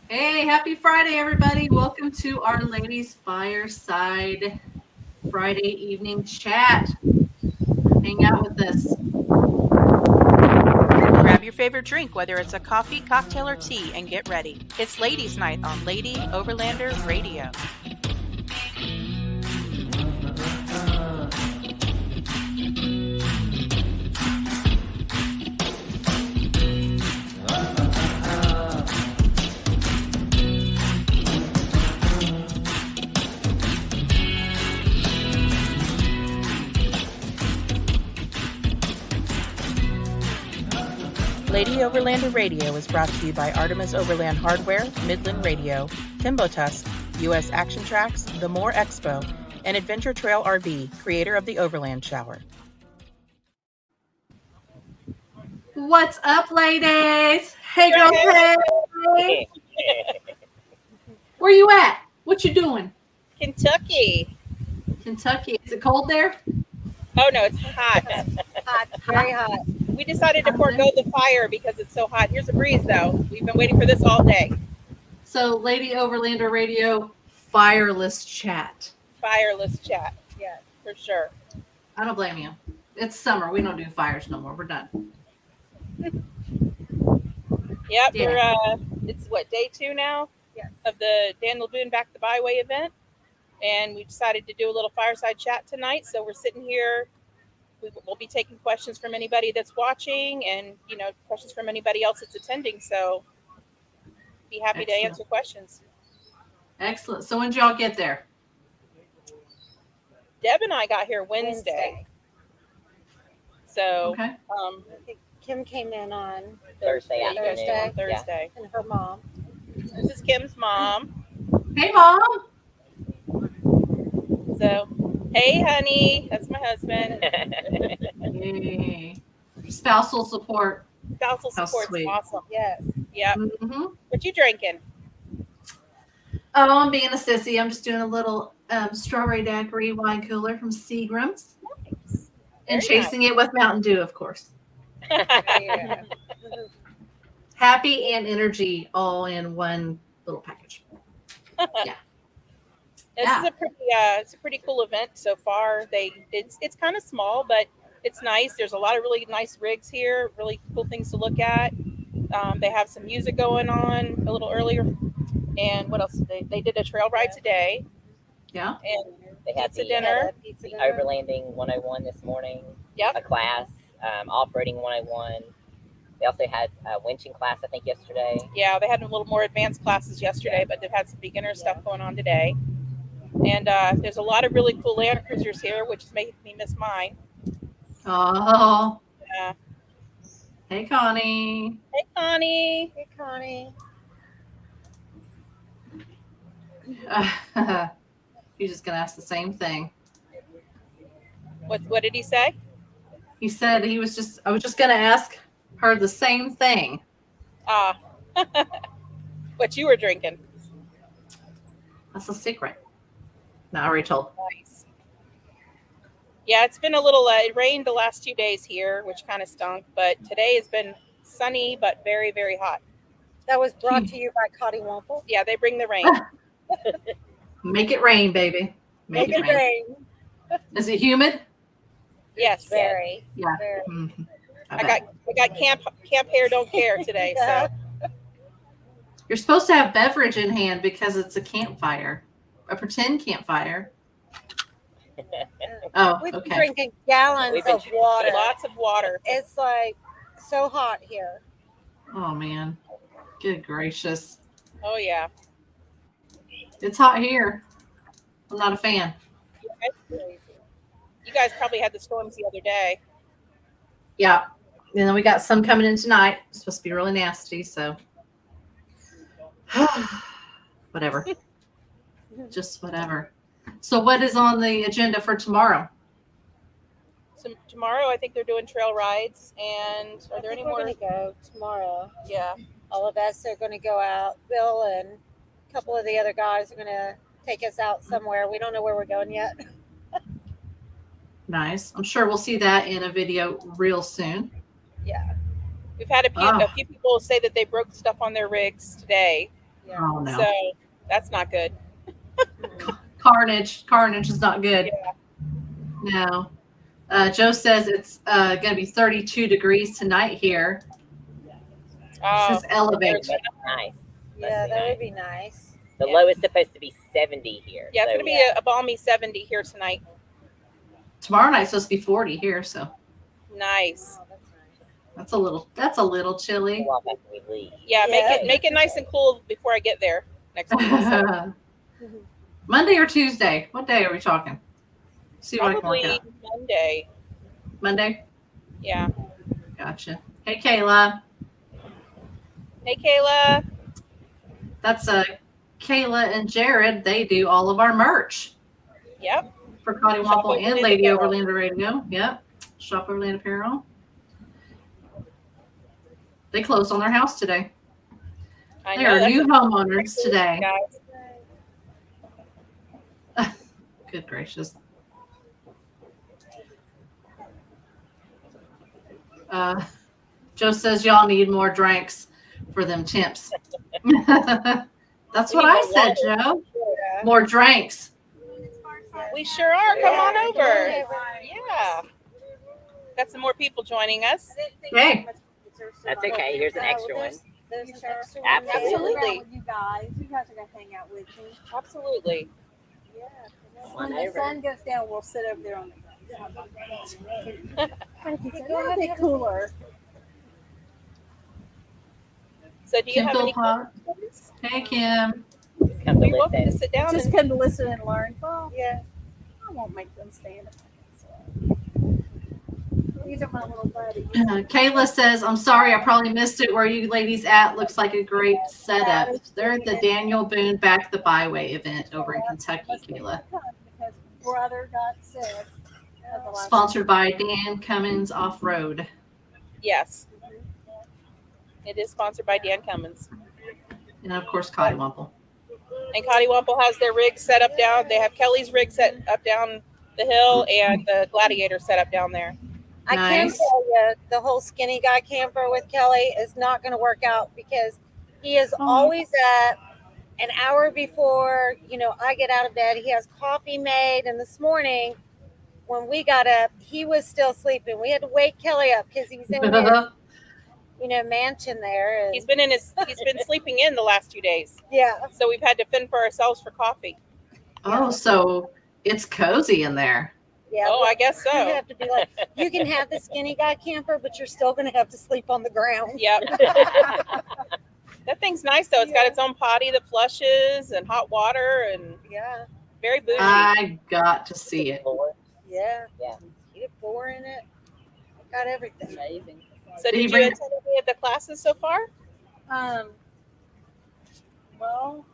Hey, happy Friday, everybody. Welcome to our Ladies Fireside Friday evening chat. Hang out with us. Grab your favorite drink, whether it's a coffee, cocktail, or tea, and get ready. It's Ladies Night on Lady Overlander Radio. Lady Overlander Radio is brought to you by Artemis Overland Hardware, Midland Radio, Timbo Tusk, U.S. Action Tracks, The More Expo, and Adventure Trail RV, creator of the Overland Shower. What's up, ladies? Hey, girl, hey. Where you at? What you doing? Kentucky. Kentucky. Is it cold there? Oh no, it's hot. Hot, very hot. We decided to forego the fire because it's so hot. Here's a breeze though. We've been waiting for this all day. So, Lady Overlander Radio, fireless chat. Fireless chat. Yeah, for sure. I don't blame you. It's summer. We don't do fires no more. We're done. Yep, Yeah. it's what, day 2 now? Yes. Of the Daniel Boone Back to Byway event. And we decided to do a little fireside chat tonight. So we're sitting here. We'll be taking questions from anybody that's watching and, questions from anybody else that's attending. So be happy Excellent. to answer questions. Excellent. So, when did y'all get there? Deb and I got here Wednesday. So, Okay. I think Kim came in on Thursday yeah, you guys afternoon. came on Thursday. and her mom. This is Kim's mom. Hey, Mom. So, hey, honey, that's my husband. Yay. Spousal support. Spousal How support's sweet. awesome. Yes. Yep. Mm-hmm. What you drinking? Oh, I'm being a sissy. I'm just doing a little strawberry daiquiri wine cooler from Seagram's Nice. and Very chasing it with Mountain Dew, of course. Yeah. Happy and energy all in one little package. This is it's a pretty cool event so far. It's kind of small, but it's nice. There's a lot of really nice rigs here, really cool things to look at. They have some music going on a little earlier. And what else? They did a trail ride today. Yeah. And They had pizza the, dinner. Pizza the dinner. Overlanding 101 this morning, Yep. a class, off-roading 101. They also had a winching class, I think, yesterday. Yeah, they had a little more advanced classes yesterday, but they've had some beginner stuff going on today. And there's a lot of really cool Land Cruisers here, which is making me miss mine. Oh. Yeah. Hey, Connie. Hey, Connie. Hey, Connie. He's just going to ask the same thing. What did he say? He said I was just going to ask her the same thing. What you were drinking. That's a secret. No, I already told. Nice. Yeah, it's been a little, it rained the last 2 days here, which kind of stunk, but today has been sunny, but very, very hot. That was brought to you by Cotty Wumple. Yeah, they bring the rain. Make it rain, baby. Make it rain. Is it humid? Yes. Very. Yeah. Very. Mm-hmm. I got camp hair don't care today, so. You're supposed to have beverage in hand because it's a campfire, a pretend campfire. Oh, We've been okay. drinking gallons We've been of water. Lots of water. It's like so hot here. Oh, man. Good gracious. Oh, yeah. It's hot here. I'm not a fan. You guys probably had the storms the other day. Yeah. And then we got some coming in tonight. It's supposed to be really nasty, so. Whatever. Just whatever. So what is on the agenda for tomorrow? So tomorrow, I think they're doing trail rides. And are there any we're more? going to go tomorrow. Yeah. All of us are going to go out. Bill and a couple of the other guys are going to take us out somewhere. We don't know where we're going yet. Nice. I'm sure we'll see that in a video real soon. Yeah. We've had a few people say that they broke stuff on their rigs today. Yeah. Oh no. So that's not good. Carnage is not good. Yeah. No. Joe says it's going to be 32 degrees tonight here. Oh, This is elevate. That's nice. Yeah, Must be that would nice. be nice. The Yeah. low is supposed to be 70 here. yeah, it's so, gonna be a balmy 70 here tonight. Tomorrow night's supposed to be 40 here, so Nice. Oh, that's nice. that's a little chilly. Well, after we leave. Yeah, Yeah. make it nice and cool before I get there next week. So Monday or Tuesday? What day are we talking? See what I can probably work out. Monday. Monday? Yeah. Gotcha. Hey, Kayla. Hey, Kayla. That's Kayla and Jared. They do all of our merch Yep. for Cotty Shop Womple and Overland Lady Apparel. Overlander Radio. Yep. Shop Overland Apparel. They closed on their house today. I They know. are That's new a- homeowners today. guys. Good gracious. Joe says y'all need more drinks for them temps. That's We what need I more said, water. Joe. Yeah. More drinks. We sure are. Come on Yeah. over. Yeah. Got some more people joining us. Hey. That's okay. Here's an extra one. There's an extra one. Absolutely. With you guys are gonna hang out with me. Absolutely. Yeah. When Come on the over. sun goes down, we'll sit over there on the ground. Thank you. That'll be cooler. So do you Kim have any Philpott. questions? Hey, Kim. Just come to You're welcome to listen. sit down. Just And, come to listen and learn. Well, Yeah. I won't make them stand. These are my little buddies. Kayla says, I'm sorry, I probably missed it. Where you ladies at? Looks like a great setup. They're at the Daniel Boone Back the Byway event over in Kentucky, Kayla. Because brother got sick. at the last- Sponsored by Dan Cummins Off Road. yes. It is sponsored by Dan Cummins. And of course, Cotty Womple. And Cotty Womple has their rig set up down. They have Kelly's rig set up down the hill and the Gladiator set up down there. I can Nice. tell you, the whole skinny guy camper with Kelly is not going to work out because he is always up an hour before, I get out of bed. He has coffee made. And this morning, when we got up, he was still sleeping. We had to wake Kelly up because he's in his, mansion there. And, He's been sleeping in the last 2 days. yeah. So we've had to fend for ourselves for coffee. Oh, so it's cozy in there. Yeah. Oh, I guess You so. have to be like, you can have the skinny guy camper, but you're still going to have to sleep on the ground. Yep. That thing's nice though. It's got its own potty that flushes and hot water and Yeah. very bougie. I got to see it. Yeah. Yeah. Heated floor in it. Got everything. Amazing. So Did he did you bring- attend any of the classes so far? Well,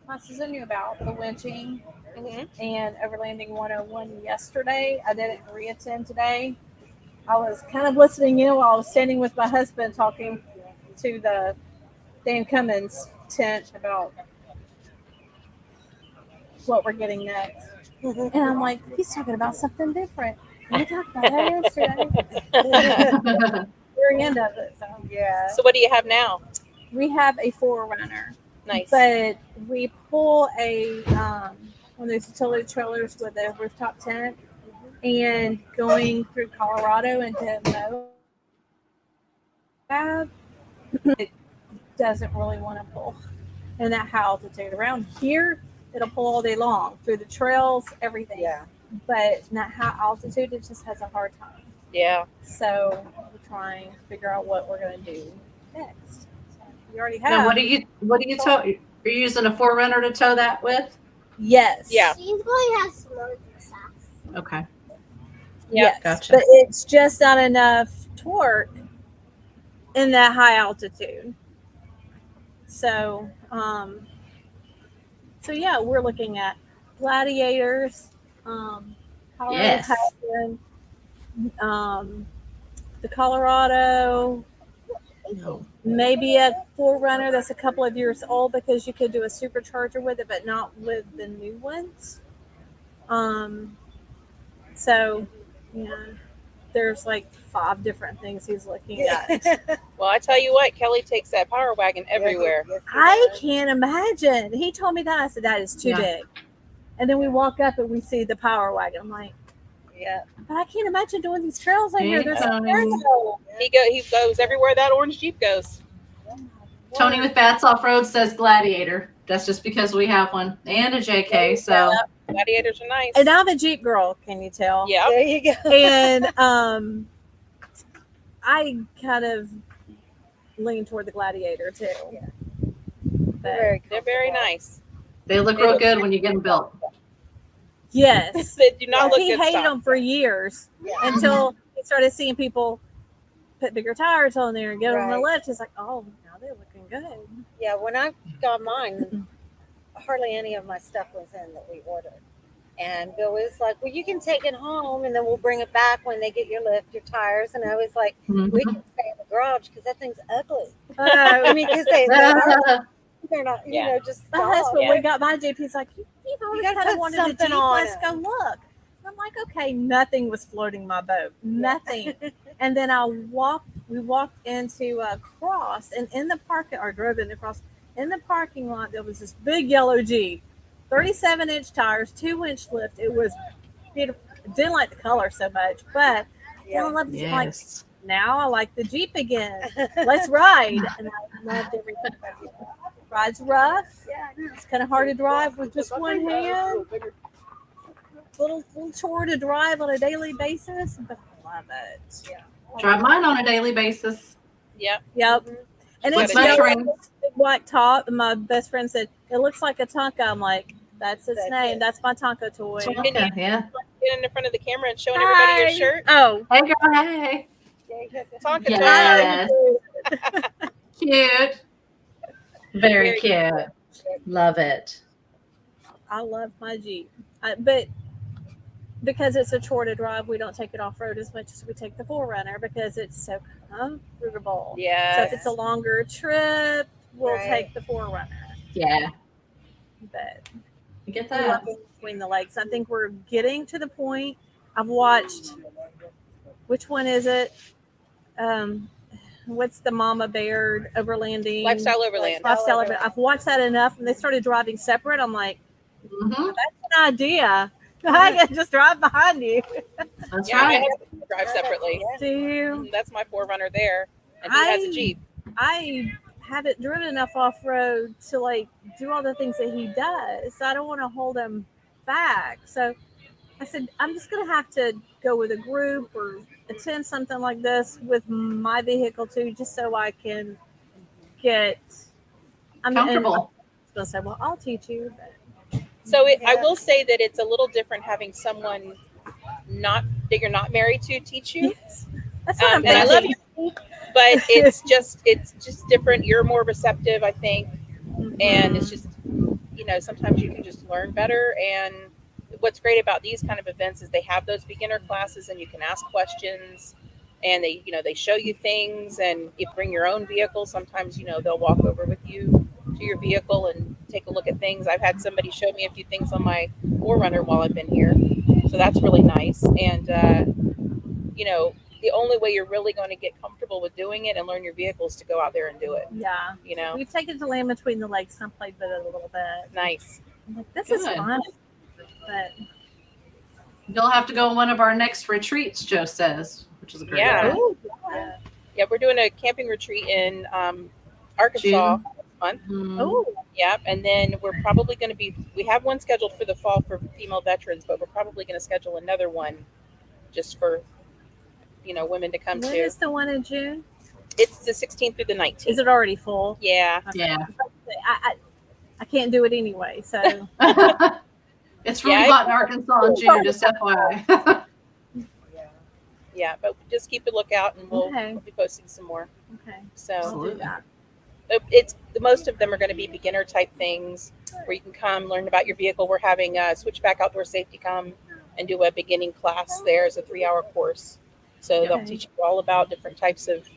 classes I knew about the winching Mm-hmm. and Overlanding 101 yesterday. I didn't reattend today. I was kind of listening in while I was standing with my husband talking to the Dan Cummins tent about what we're getting next. And I'm like, he's talking about something different. We talked about that yesterday. Very end of it. So Yeah. So what do you have now? we have a forerunner, Nice. but we pull a one of those utility trailers with a rooftop tent, and going through Colorado into Moab, it doesn't really want to pull in that high altitude. Around here, it'll pull all day long through the trails, everything. Yeah. But in that high altitude, it just has a hard time. Yeah. So we're trying to figure out what we're going to do next. So we already have. Now, what do you tow? Are you using a forerunner to tow that with? Yes. Yeah. She's going to have smoke sauce. Okay. Yep. Yes. Gotcha. But it's just not enough torque in that high altitude. So, yeah, we're looking at Gladiators, Colorado Yes. Passion, the Colorado, No. maybe a forerunner that's a couple of years old, because you could do a supercharger with it, but not with the new ones. So, yeah, there's like 5 different things he's looking at. Well, I tell you what, Kelly takes that power wagon everywhere. I can't imagine. He told me that. I said, that is too big. And then we walk up and we see the power wagon. I'm like, Yeah. but I can't imagine doing these trails out here. There's He goes everywhere that orange Jeep goes. Tony with Bats Off Road says Gladiator. That's just because we have one and a JK. So Gladiators are nice. And I'm a Jeep girl, can you tell? Yeah. There you go. And I kind of lean toward the Gladiator too. Yeah. But They're very nice. they look real good when you get them built. yes. They do not look He good hated stock. them for years Yeah. until he started seeing people put bigger tires on there and get on the Right. lift. He's like, oh, now they're looking good. Yeah, when I got mine, hardly any of my stuff was in that we ordered. And Bill was like, well, you can take it home and then we'll bring it back when they get your lift, your tires. And I was like, we can stay in the garage because that thing's ugly. I mean, because they're not, you know, just My stop. husband, Yeah. we got my Jeep. He's like, you've always gotta kind of put wanted a something Jeep. on Let's it." go look. I'm like, okay, nothing was floating my boat. Nothing. And then we walked into a cross, and in the parking, or drove in the cross, in the parking lot, there was this big yellow Jeep, 37-inch tires, 2-inch lift. It was beautiful. Didn't like the color so much, but I loved it. Like, Yes. now I like the Jeep again. Let's ride. And I loved everything. Ride's rough. It's kind of hard to drive with just one hand. Little chore to drive on a daily basis, but I love it. Drive mine on a daily basis. Yep. Yep. And What's it's my yellow, trend? big white top. And my best friend said, it looks like a Tonka. I'm like, that's its That's name. it. That's my Tonka toy. Okay, yeah. Getting in front of the camera and showing everybody your shirt. Oh, Hey, girl, hey. Tonka toy. Yes. Cute. Very cute. Love it. I love my Jeep. But because it's a chore to drive, we don't take it off road as much as we take the 4Runner because it's so comfortable. So Yeah. if it's a longer trip, we'll Right. take the 4Runner. Yeah. But You get we that. love it between the lakes. I think we're getting to the point. I've watched. Which one is it? What's the Mama Bear overlanding? Lifestyle Overland. Lifestyle Overland. I've watched that enough, and they started driving separate. I'm like, Mm-hmm. that's an idea. I can just drive behind you. That's Yeah, my right. husband drives separately. Do you? That's my 4Runner there, and he has a Jeep. I haven't driven enough off road to like do all the things that he does. So I don't want to hold him back. So I said, I'm just going to have to go with a group or attend something like this with my vehicle too, just so I can get Comfortable. I was going to say, well, I'll teach you. But So I will say that it's a little different having someone that you're not married to teach you. yes, that's what I'm And I love thinking. you, but it's just different. You're more receptive, I think, and it's just, you know, sometimes you can just learn better. And what's great about these kind of events is they have those beginner classes, and you can ask questions, and they show you things. And if you bring your own vehicle, sometimes they'll walk over with you to your vehicle and take a look at things. I've had somebody show me a few things on my 4Runner while I've been here, so that's really nice. And the only way you're really going to get comfortable with doing it and learn your vehicle is to go out there and do it. Yeah. We've taken to Land Between the Lakes and I played with it a little bit. Nice. I'm like, this is Good. fun. But You'll have to go on one of our next retreats, Joe says, which is a great Yeah. idea. Yeah, we're doing a camping retreat in Arkansas June. this month. Mhm. Yep, and then we're probably going to we have one scheduled for the fall for female veterans, but we're probably going to schedule another one just for women to come when to. is the one in June? It's the 16th through the 19th. Is it already full? Yeah. Okay. Yeah. I can't do it anyway. So It's really Yeah, hot in Arkansas in June, just FYI. Yeah, but just keep a lookout, and we'll be posting some more. okay. So I'll do that. it's most of them are going to be beginner type things where you can come learn about your vehicle. We're having Switchback Outdoor Safety come and do a beginning class there as a 3-hour course. So they'll Okay. teach you all about different types of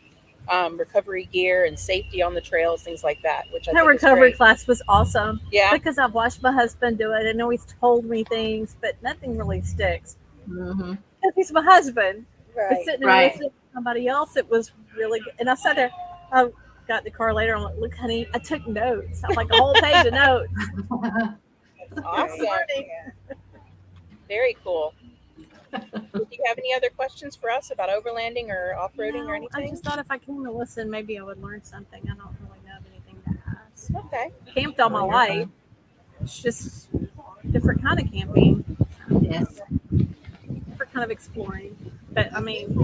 recovery gear and safety on the trails, things like that. Which I That think is recovery great. class was awesome. Yeah, Because I've watched my husband do it. I know he's told me things, but nothing really sticks. Mhm. Because he's my husband. But Right. sitting and Right. listening to somebody else, it was really good. And I sat there, I got in the car later. I'm like, look, honey, I took notes. I'm like a whole page of notes. Awesome. Very cool. Do you have any other questions for us about overlanding or off-roading or No, I anything? just thought if I came to listen, maybe I would learn something. I don't really know of anything to ask. Okay. Camped all my life. It's just different kind of camping, Yes. different kind of exploring. But I mean,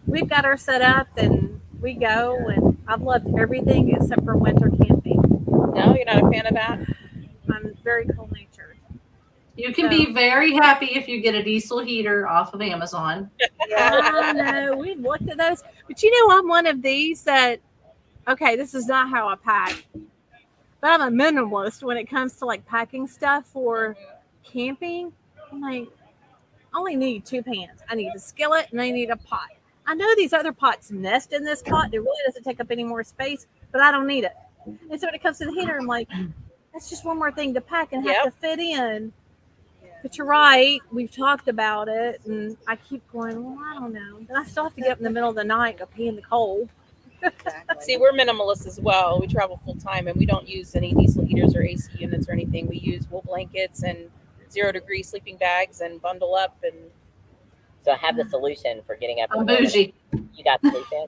we've got our set up and we go, and I've loved everything except for winter camping. No, you're not a fan of that? I'm very cold natured. You can be very happy if you get a diesel heater off of Amazon. I know we've looked at those, but you know, I'm one of these that, okay, this is not how I pack, but I'm a minimalist when it comes to like packing stuff for camping. I'm like, I only need 2 pans. I need a skillet and I need a pot. I know these other pots nest in this pot. It really doesn't take up any more space, but I don't need it. And so when it comes to the heater, I'm like, that's just one more thing to pack and have to fit in. But you're right. We've talked about it, and I keep going, well, I don't know. Then I still have to get up in the middle of the night and go pee in the cold. See, we're minimalists as well. We travel full time and we don't use any diesel heaters or AC units or anything. We use wool blankets and 0-degree sleeping bags and bundle up. And So I have the solution for getting up. I'm bougie. You got sleep in?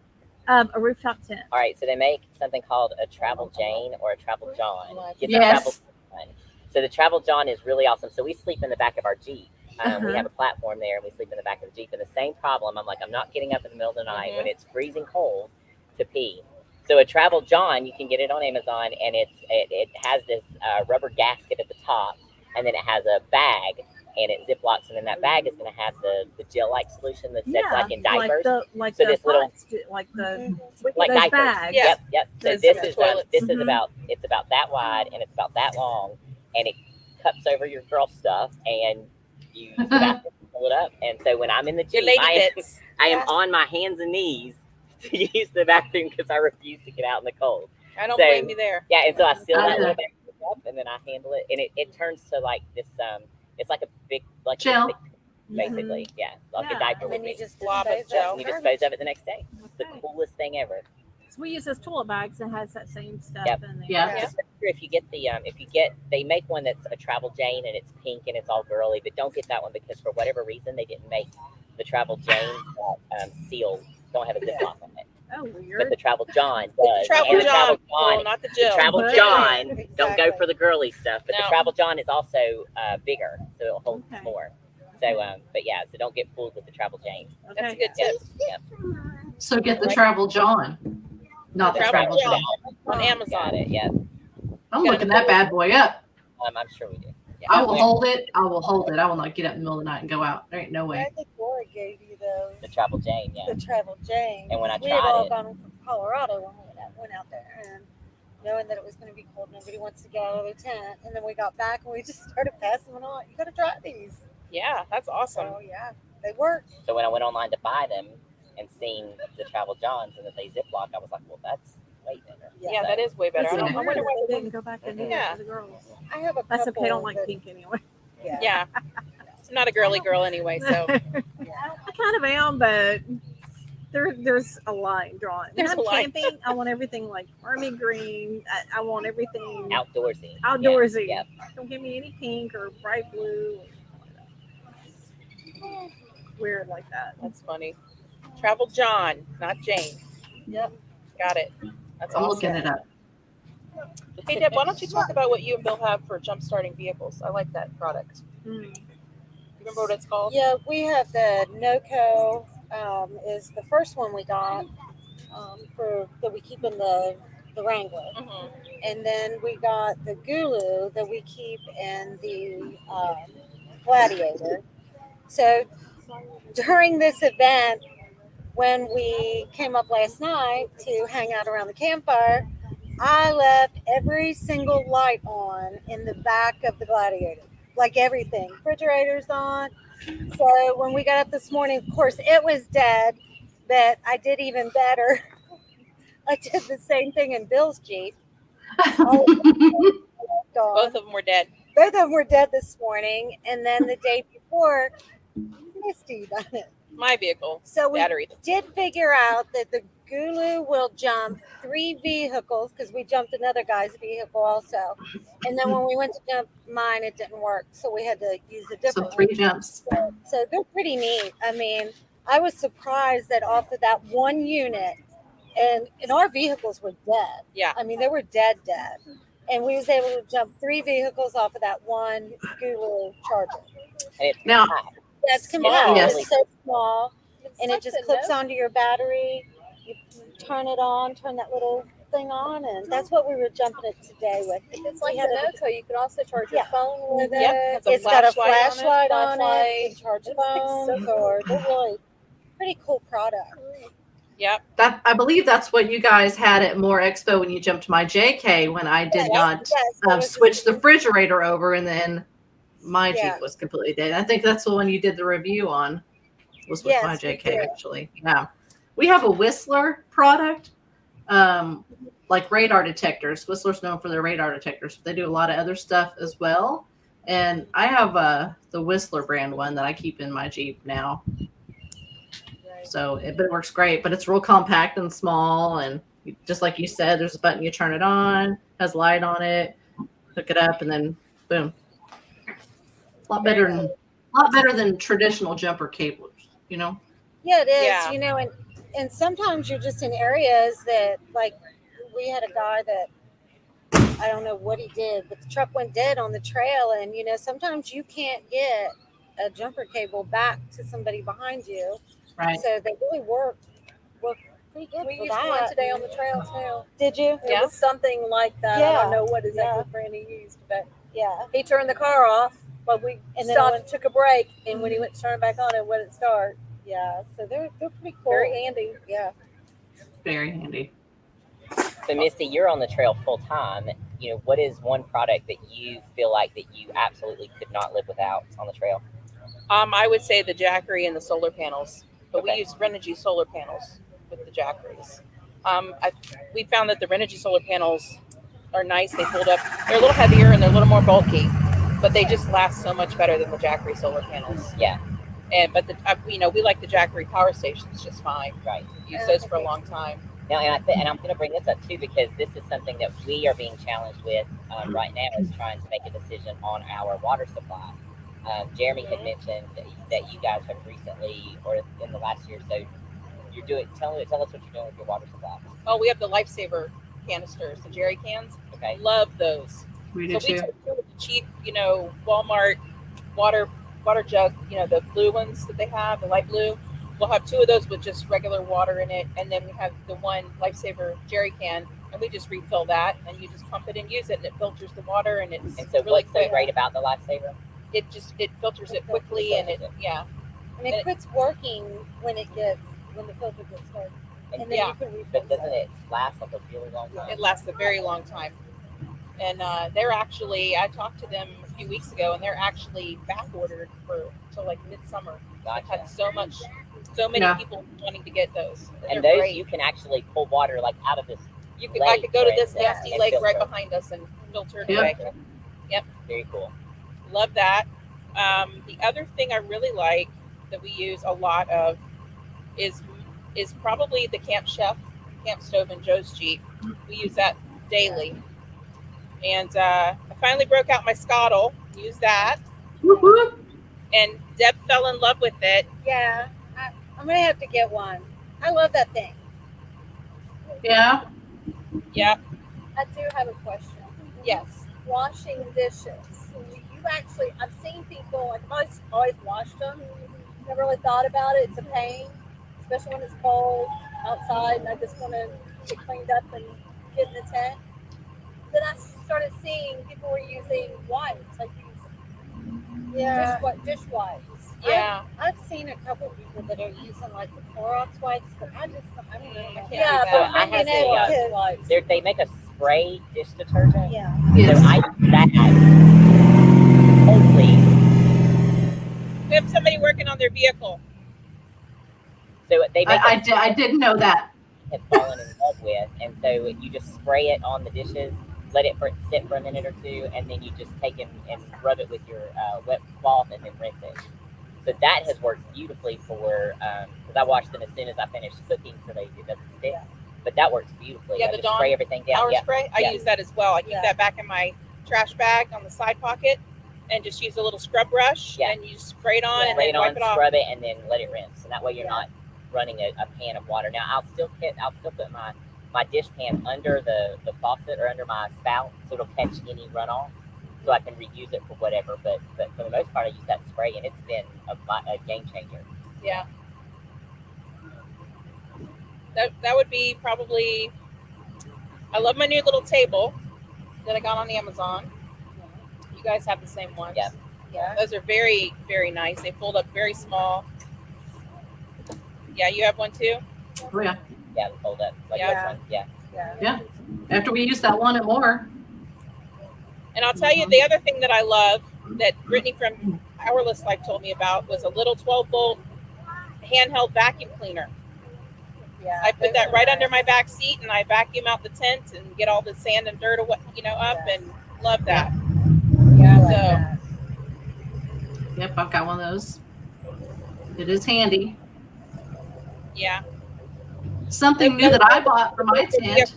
A rooftop tent. All right, so they make something called a Travel Jane or a Travel John. Get the Yes. Travel John. So the Travel John is really awesome. So we sleep in the back of our Jeep. We have a platform there, and we sleep in the back of the Jeep. And the same problem, I'm like, I'm not getting up in the middle of the night when it's freezing cold to pee. So a Travel John, you can get it on Amazon, and it has this rubber gasket at the top, and then it has a bag, and it ziplocs, and then that bag is going to have the gel-like solution that's like in diapers. Like So the this little- pots, like the Like those diapers. bags. Yeah. Yep. So Those this are is toilets. this is about it's about that wide and it's about that long, and it cups over your girl stuff, and you use the bathroom to pull it up. And so when I'm in the your Jeep, lady bits. I am on my hands and knees to use the bathroom because I refuse to get out in the cold. I don't So- blame you there. Yeah, and so I seal that Okay. little bag up, and then I handle it, and it turns to like this. It's like a big Gel. basically. Yeah, like Yeah. a diaper And would then you be. just Blob of dispose gel. of You it. dispose of it the next day. It's the Okay. coolest thing ever. So we use those toilet bags that has that same stuff Yep. in there. Yeah. Yeah. Just make sure if you get they make one that's a Travel Jane and it's pink and it's all girly, but don't get that one because for whatever reason they didn't make the Travel Jane seal, don't have a ziplock on it. Oh, But weird. the Travel John does. The Travel and the John, Travel well, John, not the the gel. Travel Right. John, don't go Exactly. for the girly stuff, but No. the Travel John is also bigger, so it'll hold Okay. more. So, but yeah, so don't get fooled with the Travel Jane. That's a Okay. good Yep, tip. yep. So get the Travel John, not the Travel Travel John. John. On Got Amazon. it. Yep. I'm looking that bad boy up. I'm sure we do. Yeah. I will hold it. I will hold it. I will not get up in the middle of the night and go out. There ain't no I way. think Laura gave you those. The Travel Jane. Yeah. The Travel Jane. And when I we had tried all it- gone from Colorado when we went out there, and knowing that it was going to be cold, nobody wants to get out of their tent. And then we got back and we just started passing them on. You got to try these. Yeah, that's awesome. So yeah, they work. So when I went online to buy them and seen the Travel Johns and that they ziplock, I was like, well, that's way better. Yeah, that is way better. I, That's don't, I wonder why they they didn't go back and do Yeah. that for the girls. I have a That's couple okay. I don't like that- pink anyway. Yeah. Yeah. I'm not a girly girl anyway, so I kind of am, but there's a line drawn. When There's I'm a line. camping, I want everything like army green. I want everything Outdoorsy. outdoorsy. Yep. Don't give me any pink or bright blue. Weird like that. that's funny. Travel John, not Jane. Yep. Got it. That's I'm awesome. looking it up. Hey Deb, why don't you talk about what you and Bill have for jump starting vehicles? I like that product. Mm. You remember what it's called? Yeah, we have the NOCO. Is the first one we got for that we keep in the Wrangler, Mhm. and then we got the Gulu that we keep in the Gladiator. So during this event, when we came up last night to hang out around the campfire, I left every single light on in the back of the Gladiator, like everything. Refrigerator's on. So when we got up this morning, of course, it was dead, but I did even better. I did the same thing in Bill's Jeep. Gone. Both of them were dead. Both of them were dead this morning. And then the day before, Misty done it. My vehicle. So we Battery. did figure out that the Gulu will jump 3 vehicles because we jumped another guy's vehicle also. And then when we went to jump mine, it didn't work. So we had to use a So different 3 one. jumps. So they're pretty neat. I mean, I was surprised that off of that one unit, and our vehicles were dead. Yeah. I mean, they were dead. And we was able to jump 3 vehicles off of that one Gulu charger. And it's Now- compact. That's Small. compact. Yes. It's so small. It's And it just something, clips though. onto your battery. You turn it on, turn that little thing on, and that's what we were jumping it today with. It's We like had the it- Noto. You can also charge your Yeah. phone with Yep, it. has a It's got a flashlight flashlight on it. You can charge It's like phones, so or they're really pretty cool product. Yep. That I believe that's what you guys had at More Expo when you jumped my JK when I did not that was switch the refrigerator over, and then my Yeah. Jeep was completely dead. I think that's the one you did the review on. Was with Yes, my we JK did. actually. Yeah, we have a Whistler product, like radar detectors. Whistler's known for their radar detectors, but they do a lot of other stuff as well. And I have the Whistler brand one that I keep in my Jeep now. So but it works great, but it's real compact and small, and just like you said, there's a button, you turn it on, has light on it, hook it up, and then boom. A lot better than traditional jumper cables, you know? Yeah, it is. Yeah. You know, and sometimes you're just in areas that, like, we had a guy that I don't know what he did, but the truck went dead on the trail, and you know, sometimes you can't get a jumper cable back to somebody behind you. Right. So they really work pretty good We for used that. one today on the trail too. Did you? It Yeah. was something like that. I Yeah. don't know what exactly Yeah. brand he used, but Yeah. he turned the car off, but we And then stopped it and took a break. And when he went to turn it back on, it wouldn't start. Yeah. So they're pretty cool. Very handy. Yeah. Very handy. So Misty, you're on the trail full time. You know, what is one product that you feel like that you absolutely could not live without on the trail? I would say the Jackery and the solar panels, but we Okay. use Renogy solar panels with the Jackeries. We found that the Renogy solar panels are nice. They hold up. They're a little heavier and they're a little more bulky, but they just last so much better than the Jackery solar panels. Yeah, But we like the Jackery power stations just fine. right. Use those for a long time. Now, and I'm going to bring this up too because this is something that we are being challenged with right now is trying to make a decision on our water supply. Jeremy had mentioned that you guys have recently, or in the last year or so, you're doing. Tell us what you're doing with your water supply. Oh, we have the Lifesaver canisters, the jerry cans. Okay. Love those. We So do we too. took two of the cheap, Walmart water jug, the blue ones that they have, the light blue. We'll have 2 of those with just regular water in it, and then we have the one Lifesaver jerry can, and we just refill that, and you just pump it and use it, and it filters the water, and it's And so, really what's so quick. great about the Lifesaver? It filters it quickly, and it And it quits working when the filter gets started. And then Yeah. you can refill But doesn't it last like a really long time? it lasts a very long time. And they're actually, I talked to them a few weeks ago, and they're actually back ordered till like midsummer. I've had so many Yeah. people wanting to get those. And they're those great. You can actually pull water like out of this. I could go to this lake, nasty and lake right filter. behind us and filter it Yeah. away. Very cool. Love that. The other thing I really like that we use a lot of is probably the Camp Stove in Joe's Jeep. We use that daily. And I finally broke out my Scottle, used that, Whoop, whoop. and Deb fell in love with it. Yeah. I'm going to have to get one. I love that thing. Yeah. Yeah. I do have a question. Yes. Washing dishes. I've seen people, like, I've always washed them. Never really thought about it. It's a pain, especially when it's cold outside and I just want to get cleaned up and get in the tent. Then I started seeing people were using wipes, like these dish wipes. Yeah. I've seen a couple of people that are using like the Clorox wipes, but I don't know. I can't do Yeah, that. So I have dish wipes. They make a spray dish detergent. Yeah. Yes. So I use that. Oh please. We have somebody working on their vehicle. So they make I didn't know that. have fallen in love with, and so you just spray it on the dishes, let it sit for a minute or two, and then you just take and rub it with your wet cloth and then rinse it. So that has worked beautifully for, because I wash them as soon as I finish cooking so it doesn't stick. But that works beautifully. Yeah, I the just Dawn spray everything down. Power Yeah. spray. I use that as well. I keep that back in my trash bag on the side pocket, and just use a little scrub brush, and you spray it on, and then wipe it off. Scrub it, and then let it rinse. And that way you're not running a pan of water. Now I'll still put my dish pan under the faucet or under my spout, so it'll catch any runoff, so I can reuse it for whatever. But for the most part, I use that spray, and it's been a game changer. Yeah. That would be probably. I love my new little table that I got on Amazon. You guys have the same ones. Yeah. Yeah. Those are very, very nice. They fold up very small. Yeah, you have one too? Oh, yeah. Yeah, they fold up. Like this one. Yeah. Yeah. After we use that one at more. And I'll tell you, the other thing that I love that Brittany from Powerless Life told me about was a little 12-volt handheld vacuum cleaner. Yeah, I put that right under my back seat, and I vacuum out the tent and get all the sand and dirt, up, and love that. Yeah, I like that. Yep, I've got one of those. It is handy. Yeah. Something new that I bought for my tent.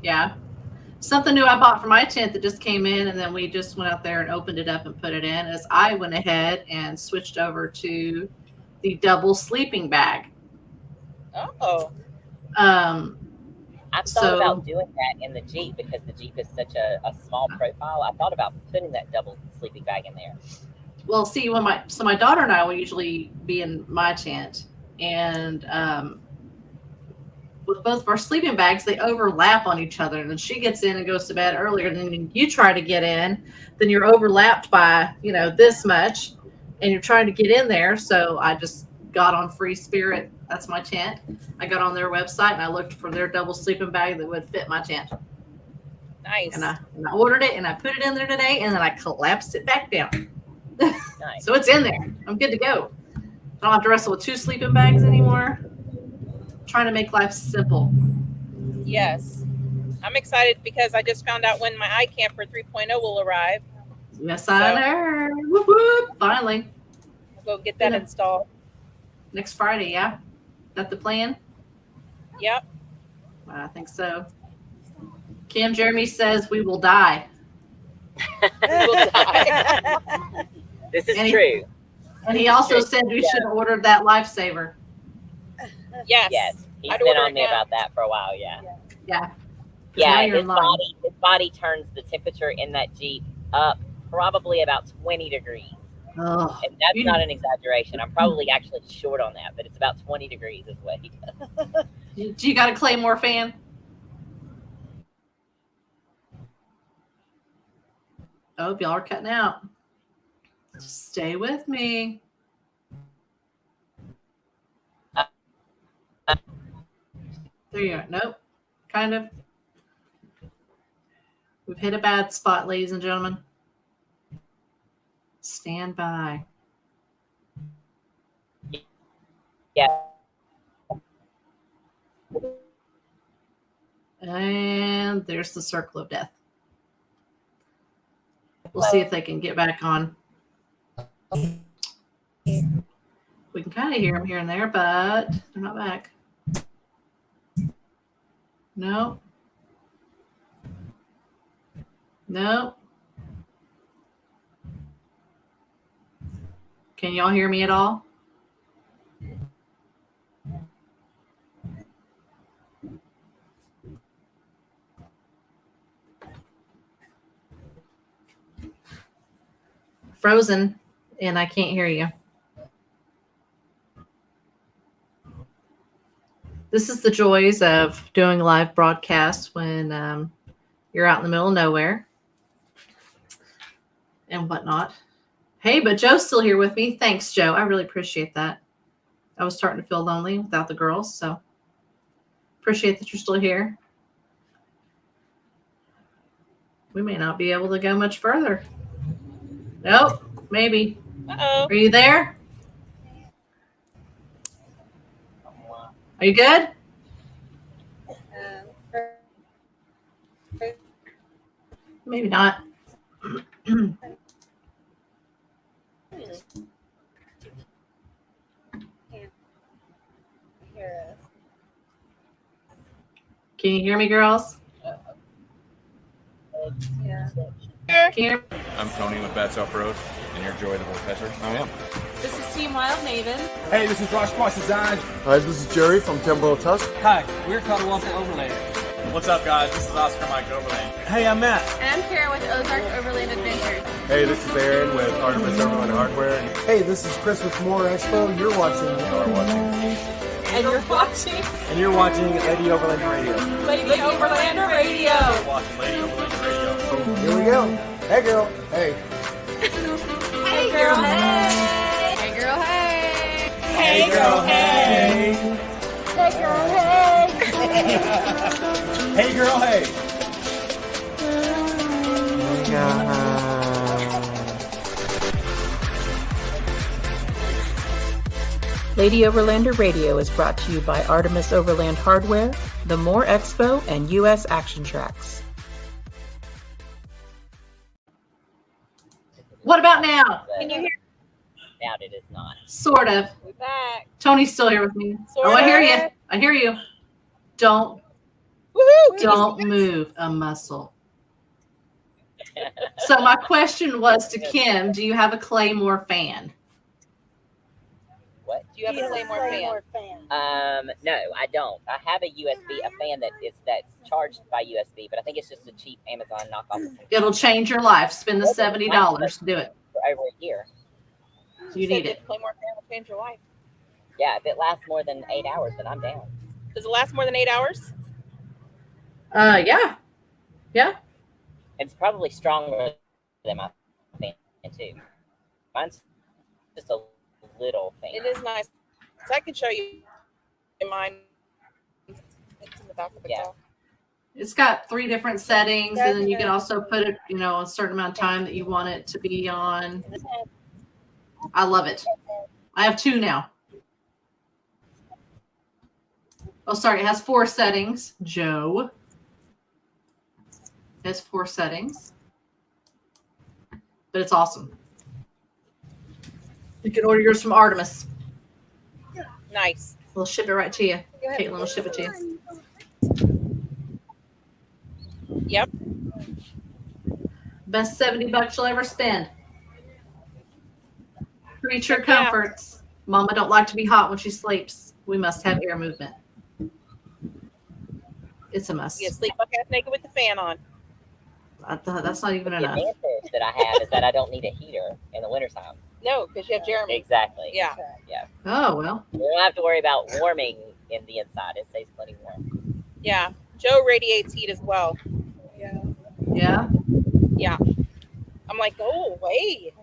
Yeah. Something new I bought for my tent that just came in, and then we just went out there and opened it up and put it in, is I went ahead and switched over to the double sleeping bag. Oh. I've thought about doing that in the Jeep because the Jeep is such a small profile. I thought about putting that double sleeping bag in there. Well, see, my daughter and I will usually be in my tent, and with both of our sleeping bags, they overlap on each other, and then she gets in and goes to bed earlier than you try to get in. Then you're overlapped by this much, and you're trying to get in there. So I just got on Free Spirit. That's my tent. I got on their website and I looked for their double sleeping bag that would fit my tent. Nice. And I ordered it and I put it in there today, and then I collapsed it back down. Nice. So it's in there. I'm good to go. I don't have to wrestle with 2 sleeping bags anymore. I'm trying to make life simple. Yes. I'm excited because I just found out when my iCamper 3.0 will arrive. Yes, I know. Whoop, whoop. Finally. I'll go get that installed. Next Friday, yeah? That the plan? Yep. I think so. Kim Jeremy says we will die. We will die. This is true. And he also said we should order that lifesaver. Yes. He's been on me about that for a while. Yeah. Yeah. His body turns the temperature in that Jeep up probably about 20 degrees. Oh, and that's not an exaggeration. I'm probably actually short on that, but it's about 20 degrees is what he does. Do you got a Claymore fan? Oh, y'all are cutting out. Stay with me. There you are. Nope. Kind of. We've hit a bad spot, ladies and gentlemen. Stand by. Yeah. And there's the circle of death. We'll see if they can get back on. We can kind of hear them here and there, but they're not back. No. No. Can y'all hear me at all? Frozen, and I can't hear you. This is the joys of doing live broadcasts when you're out in the middle of nowhere and whatnot. Hey, but Joe's still here with me. Thanks, Joe. I really appreciate that. I was starting to feel lonely without the girls, so appreciate that you're still here. We may not be able to go much further. Nope, maybe. Uh-oh. Are you there? Are you good? Maybe not. Can you hear me, girls? Yeah. Can you hear me? I'm Tony with Bats Off Road, and you're Joy the Woodpecker. I am. This is Team Wild Maven. Hey, this is Ross Squash Design. Hi, this is Jerry from Timber Tusk. Hi, we're Caldwell Overlander. What's up, guys? This is Oscar Mike Overland. Hey, I'm Matt. And I'm Kara with Ozark Overland Adventures. Hey, this is Aaron with Artemis Overland Hardware. Hey, this is Chris with More Expo. You're watching. And you're watching. And you're watching Lady Overland Radio. Lady Overlander Radio. You're watching Lady Overland Radio. Here we go. Hey, girl. Hey. Hey, girl. Hey. Hey, girl. Hey. Hey, girl. Hey. Hey, girl, hey. Hey, girl. Hey. Lady Overlander Radio is brought to you by Artemis Overland Hardware, the More Expo, and U.S. Action Tracks. What about now? Can you hear? Doubt it is not. Sort of. We're back. Tony's still here with me. Sort I hear of. you. I hear you. Don't Woohoo! move a muscle. So my question was to Kim, do you have a Claymore fan? What? Do you have a Claymore fan? No, I don't. I have a fan that's charged by USB, but I think it's just a cheap Amazon knockoff. It'll change your life. Spend the $70. Do it. For over a year. You need it. Claymore fan will change your life. Yeah, if it lasts more than 8 hours, then I'm down. Does it last more than 8 hours? Yeah. It's probably stronger than my fan too. Mine's just a little fan. It is nice. So I can show you mine. It's in the back of the car. It's got 3 different settings, and then you can also put it, a certain amount of time that you want it to be on. I love it. I have 2 now. Oh, sorry. It has 4 settings. Joe. It has 4 settings. But it's awesome. You can order yours from Artemis. Nice. We'll ship it right to you. Caitlin will ship it to you. Yep. Best $70 you'll ever spend. Creature comforts. Mama don't like to be hot when she sleeps. We must have air movement. It's a must. You sleep like half naked with the fan on. That's not even enough. The advantage that I have is that I don't need a heater in the wintertime. No, because you have Jeremy. Exactly. Yeah. Oh, well. You don't have to worry about warming in the inside. It stays plenty warm. Yeah. Joe radiates heat as well. Yeah? Yeah. I'm like, go away.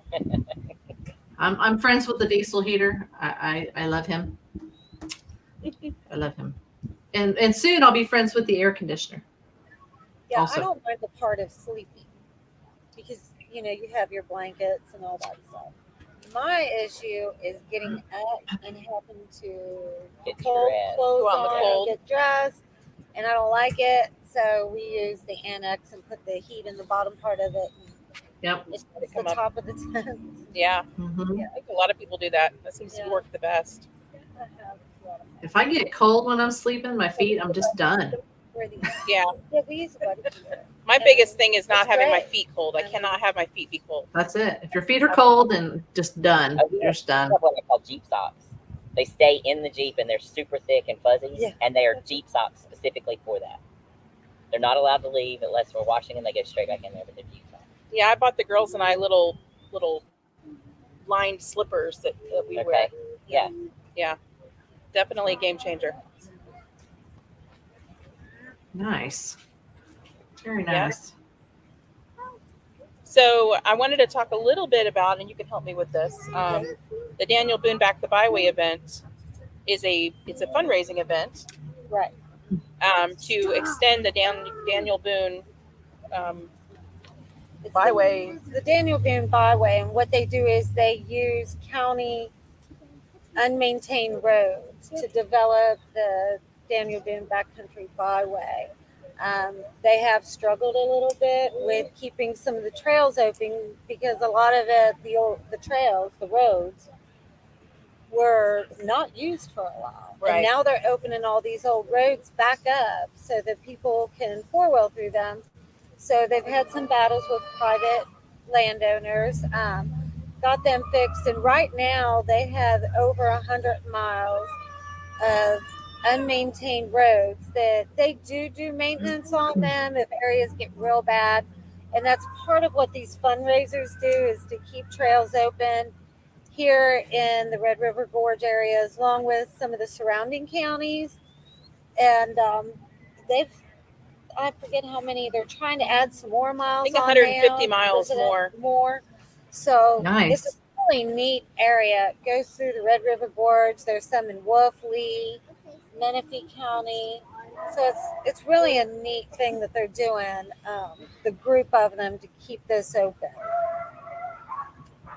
I'm friends with the diesel heater. I love him. I love him. And soon I'll be friends with the air conditioner. Yeah, Also. I don't mind the part of sleeping because, you have your blankets and all that stuff. My issue is getting up and having to Get pull dressed. clothes Go on the on, cold. get dressed, and I don't like it. So we use the annex and put the heat in the bottom part of it. Yep. It's the come up. top of the tent. Yeah. Mm-hmm. I think a lot of people do that. That seems to work the best. If I get cold when I'm sleeping, my feet, I'm just done. Yeah. We use buddy heater. My biggest thing is not It's having my great. feet cold. I cannot have my feet be cold. That's it. If your feet are cold, then just done. You're just done. I have what I call Jeep socks. They stay in the Jeep and they're super thick and fuzzy, and they are Jeep socks specifically for that. They're not allowed to leave unless we're washing them. They go straight back in there with their Jeep socks. Yeah, I bought the girls and I little lined slippers that we wear. Yeah. Yeah. Definitely a game changer. Nice. Very Yeah. nice. So I wanted to talk a little bit about, and you can help me with this. The Daniel Boone Back the Byway event it's a fundraising event, Right. To extend the Daniel Boone Byway. It's the Daniel Boone Byway, and what they do is they use county unmaintained roads to develop the Daniel Boone Backcountry Byway. They have struggled a little bit with keeping some of the trails open because a lot of it, the trails, the roads, were not used for a while. Right. And now they're opening all these old roads back up so that people can four-wheel through them. So they've had some battles with private landowners, got them fixed, and right now they have over 100 miles of unmaintained roads that they do maintenance on them if areas get real bad. And that's part of what these fundraisers do, is to keep trails open here in the Red River Gorge areas, along with some of the surrounding counties. And I forget how many, they're trying to add some more miles. I think 150 miles more. So Nice. it's a really neat area. It goes through the Red River Gorge. There's some in Wolf Lee, Menifee County. So it's really a neat thing that they're doing, the group of them, to keep this open.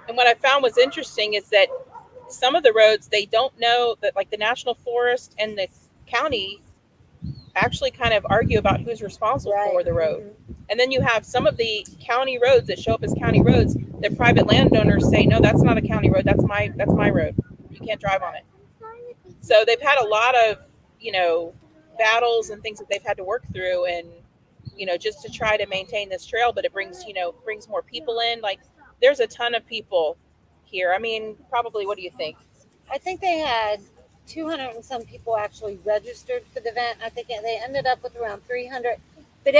And what I found was interesting is that some of the roads, they don't know that, like the National Forest and the county actually kind of argue about who's responsible for the road. Mm-hmm. And then you have some of the county roads that show up as county roads that private landowners say, no, that's not a county road. That's my road. You can't drive on it. So they've had a lot of, battles and things that they've had to work through, and, just to try to maintain this trail, but it brings more people in. Like, there's a ton of people here. I mean, probably, what do you think? I think they had 200 and some people actually registered for the event. I think they ended up with around 300, but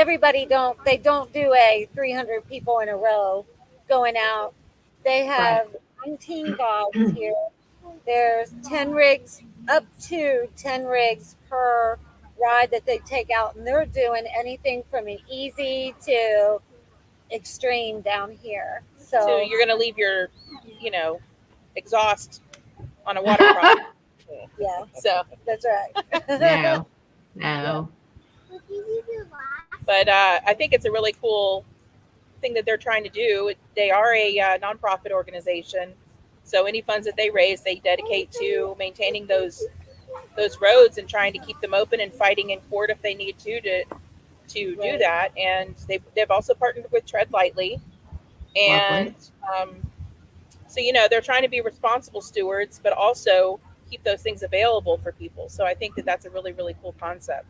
they don't do a 300 people in a row going out. They have 19 guides here. There's 10 rigs, up to 10 rigs per ride that they take out, and they're doing anything from an easy to extreme down here. So you're going to leave your, exhaust on a water problem. Yeah. So that's right. No. But I think it's a really cool thing that they're trying to do. They are a nonprofit organization, so any funds that they raise, they dedicate to maintaining those roads and trying to keep them open and fighting in court if they need to do that. And they've also partnered with Tread Lightly, and so they're trying to be responsible stewards, but also keep those things available for people. So I think that that's a really, really cool concept.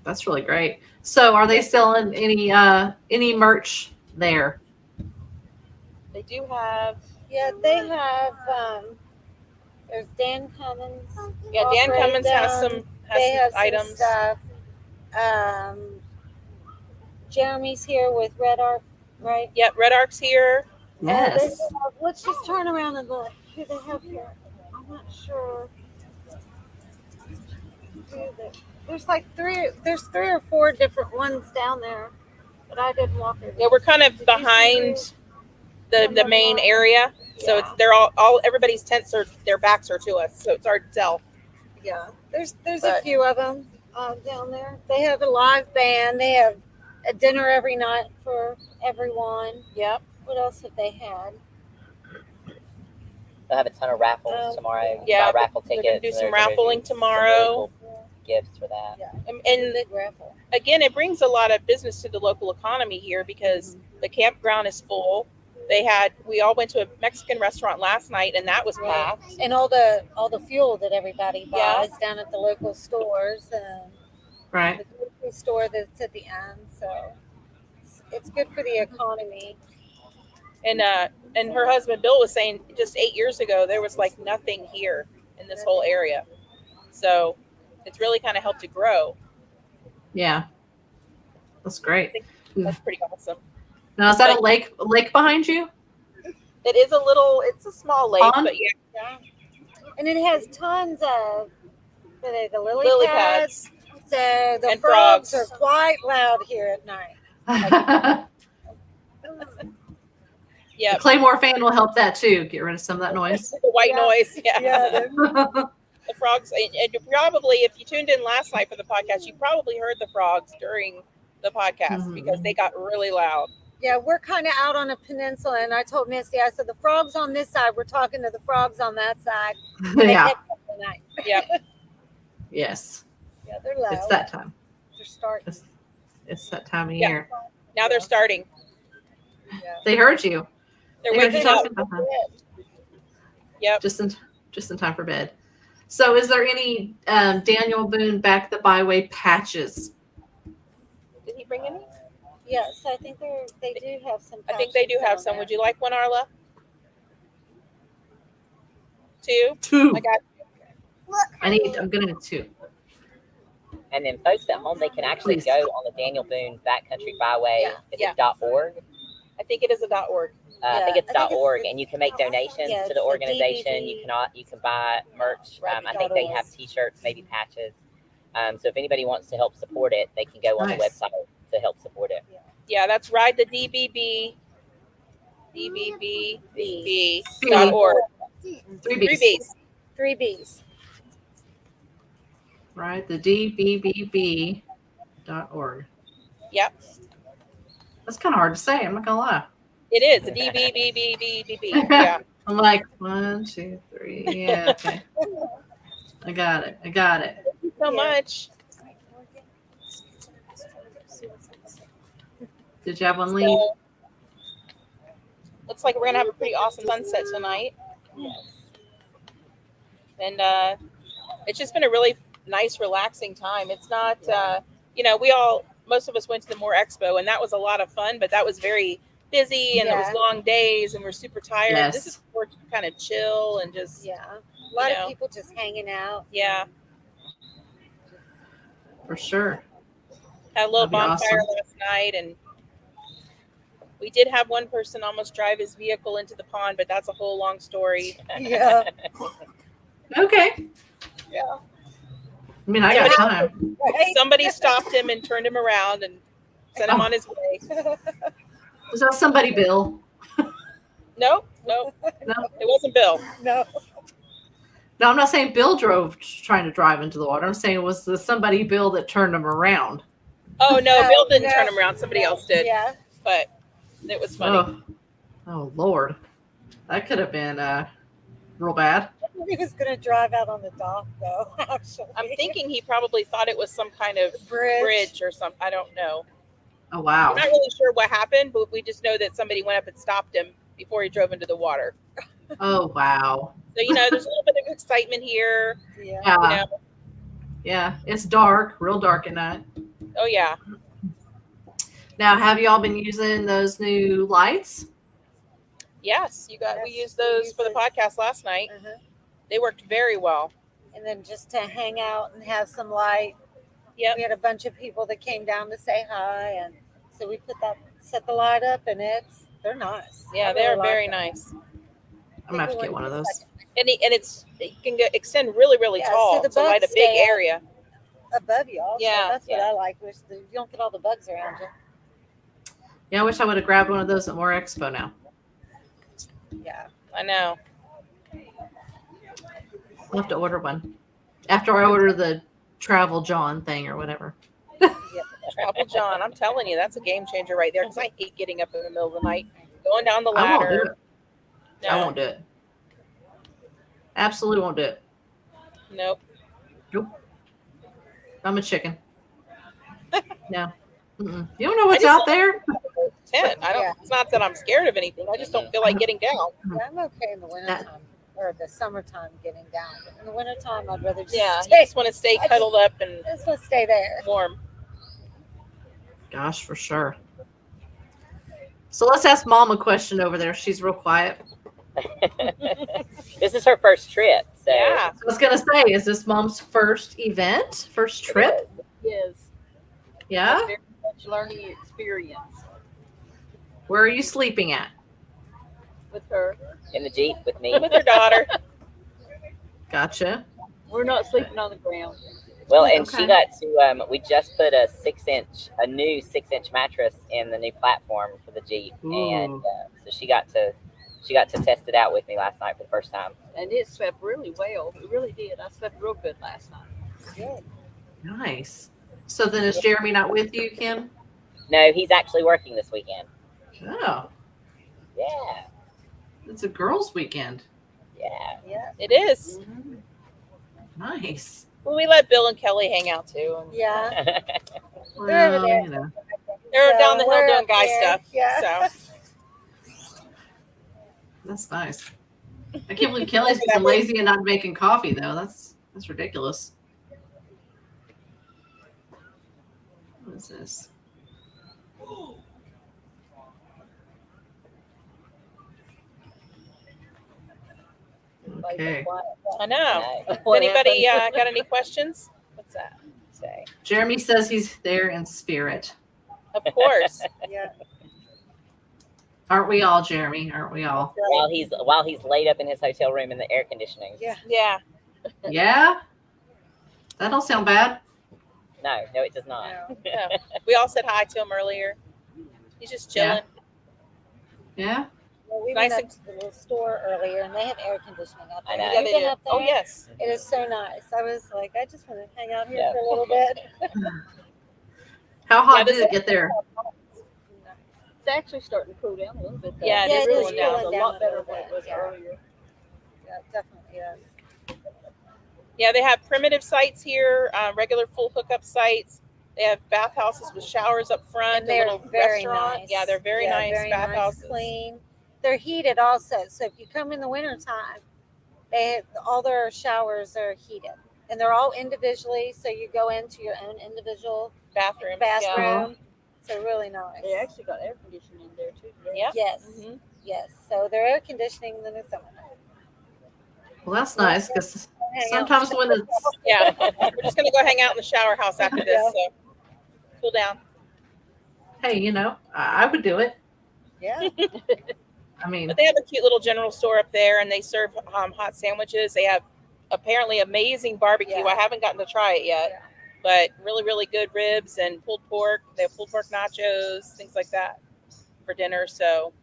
That's really great. So are they selling any merch there? They do have. Yeah, they have. There's Dan Cummins. Yeah, Dan Cummins has some items. Some stuff. Jeremy's here with Red Arc, right? Yep, Red Arc's here. Yes. Let's just turn around and look who they have here. I'm not sure. There's like three or four different ones down there, but I didn't walk over. Yeah, we're kind of behind the main area, so it's they're all everybody's tents their backs are to us, so it's hard to tell. Yeah, there's a few of them down there. They have a live band. They have a dinner every night for everyone. Yep. What else have they had? They'll have a ton of raffles tomorrow. Yeah, raffle tickets. We're gonna do some raffling tomorrow. Some really cool gifts for that. Yeah. And big raffle. Again, it brings a lot of business to the local economy here because the campground is full. We all went to a Mexican restaurant last night, and that was packed. And all the fuel that everybody buys down at the local stores and the grocery store that's at the end. So it's good for the economy. And her husband Bill was saying just 8 years ago there was like nothing here in this whole area. So it's really kind of helped to grow. Yeah. That's great. I think that's pretty awesome. Now, is that a lake behind you? It is it's a small lake, but yeah. And it has tons of the lily pads. So the and frogs are quite loud here at night. Yeah. The Claymore fan will help that too. Get rid of some of that noise. The white noise. Yeah. The frogs, and you probably, if you tuned in last night for the podcast, you probably heard the frogs during the podcast because they got really loud. Yeah, we're kind of out on a peninsula, and I told Misty, I said, the frogs on this side, we're talking to the frogs on that side. Yeah. Yep. Yeah, Yes. they're loud. It's that time. They're starting. It's that time of year. Now they're starting. Yeah. They heard you. They're waking up. Yep. Just in time for bed. So is there any Daniel Boone Back the Byway patches? Did he bring any? Yes, I think they do have some. I think they do have some. Would you like one, Arla? Two? Two. I got I'm gonna need two. And then folks at home, they can actually Please. go on the Daniel Boone Backcountry Byway. Is it .org? I think it is a .org. I think it's .org, and you can make donations to the organization. You can buy merch. I think they have T-shirts, maybe patches. So if anybody wants to help support it, they can go on the website to help support it. Yeah, that's Ride the DBB.org. Three B's. Three B's. Right, the DBBB.org. Yep. That's kind of hard to say. I'm not gonna lie. It is the DBBBBB. Yeah. I'm like 1, 2, 3. Yeah. Okay. I got it. Thank you so much. Did you have one lead? So, looks like we're gonna have a pretty awesome sunset tonight. And it's just been a really nice, relaxing time. It's not, most of us went to the Moore Expo, and that was a lot of fun, but that was very busy, and it was long days, and we're super tired. Yes. This is more kind of chill and just a lot of people just hanging out. Yeah, For sure. had a little That'd be bonfire awesome. last night, and we did have one person almost drive his vehicle into the pond, but that's a whole long story. Yeah. Okay. Yeah. I mean, I got time. Somebody stopped him and turned him around and sent him on his way. Was that somebody, Bill? No, No. it wasn't Bill. No. No, I'm not saying Bill trying to drive into the water. I'm saying it was somebody, Bill, that turned him around. Oh no, Bill didn't turn him around. Somebody else did. Yeah. But it was funny. Oh Lord. That could have been real bad. He was going to drive out on the dock, though, actually. I'm thinking he probably thought it was some kind of bridge or something. I don't know. Oh, wow. I'm not really sure what happened, but we just know that somebody went up and stopped him before he drove into the water. Oh, wow. So, there's a little bit of excitement here. Yeah. Yeah. It's dark, real dark at night. Oh, yeah. Now, have you all been using those new lights? Yes, we used those for the podcast last night. They worked very well. And then just to hang out and have some light. Yep. We had a bunch of people that came down to say hi, and so we set the light up, and they're nice. Yeah, they're very nice. I'm gonna have to get one of those. And it can extend really, really tall to light a big area above you. Also. Yeah, that's what I like. You don't get all the bugs around you. Yeah, I wish I would have grabbed one of those at Moore Expo now. Yeah, I know. I'll have to order one after I order the Travel John thing or whatever. Travel John, I'm telling you, that's a game changer right there. Because I hate getting up in the middle of the night, going down the ladder. I won't do it. No. I won't do it. Absolutely won't do it. Nope. I'm a chicken. No. Mm-mm. You don't know what's out there. It's not that I'm scared of anything. I just don't feel like getting down. Yeah, I'm okay in the wintertime or the summertime getting down. But in the wintertime, I'd rather just you stay. just want to stay cuddled up and just want to stay there. Warm. Gosh, for sure. So let's ask Mom a question over there. She's real quiet. This is her first trip. So. Yeah. So I was going to say, is this Mom's first event? First trip? Yes. Yeah? Very much learning experience Where are you sleeping at? with her. In the Jeep with me. With her daughter. Gotcha. We're not sleeping on the ground. Well, and she got to, we just put a new 6-inch mattress in the new platform for the Jeep. Ooh. And so she got to test it out with me last night for the first time. And it slept really well. It really did. I slept real good last night. Good. Nice. So then is Jeremy not with you, Kim? No, he's actually working this weekend. Oh. Yeah. It's a girls' weekend. Yeah. It is. Nice. Well, we let Bill and Kelly hang out too. And Yeah. Well, They're over there. you know. they're So down the hill we're doing up guy there. stuff. Yeah. So That's nice. I can't believe Kelly's being lazy and not making coffee, though. That's That's ridiculous. What is this? Okay. I know. What Anybody got any questions? What's that say? Jeremy says he's there in spirit. Of course. Yeah. Aren't we all, Jeremy? Aren't we all? While he's laid up in his hotel room in the air conditioning. Yeah. Yeah. Yeah? That don't sound bad. No, it does not. Yeah. We all said hi to him earlier. He's just chilling. Yeah. Well, we Nice went and- up to the little store earlier, and they have air conditioning up there. I know. Yeah, Have they you been do. up there? Oh, yes. It is so nice. I was like, I just want to hang out here Yeah. for a little bit. How hot Yeah, did this it get there? It's actually starting to cool down a little bit. Though. Yeah, Yeah, it it is is cooling down. It's a cooling lot down a better little than it bit, was yeah. earlier. Yeah, it definitely is. Yeah, they have primitive sites here, regular full hookup sites. They have bathhouses with showers up front, And they're a little very restaurant. nice. Yeah, they're very nice very bathhouses. nice, clean. They're heated also. So if you come in the wintertime, all their showers are heated. And they're all individually, so you go into your own individual Bathroom. bathroom. So really nice. They actually got air conditioning in there too. Yeah. Yes. Mhm. Yes. So they're air conditioning in the summertime. Well, that's nice because Hang out. sometimes when it's Yeah. We're just going to go hang out in the shower house after this. So cool down. hey, I would do it. Yeah. I mean, But they have a cute little general store up there, and they serve hot sandwiches. They have apparently amazing barbecue. Yeah. I haven't gotten to try it yet, but really, really good ribs and pulled pork. They have pulled pork nachos, things like that for dinner. So,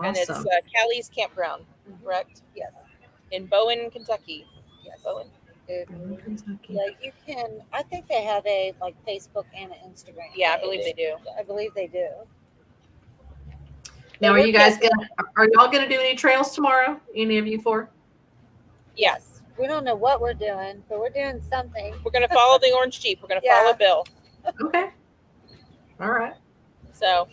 and it's awesome. Callie's Campground, correct? Yes. In Bowen, Kentucky. Yes. Bowen. Kentucky. Yeah, you can. I think they have a Facebook and an Instagram. Yeah, I believe they do. I believe they do. Now, are y'all gonna do any trails tomorrow? Any of you four? Yes. We don't know what we're doing, but we're doing something. We're going to follow the orange Jeep. We're going to Yeah. follow Bill. Okay. All right. So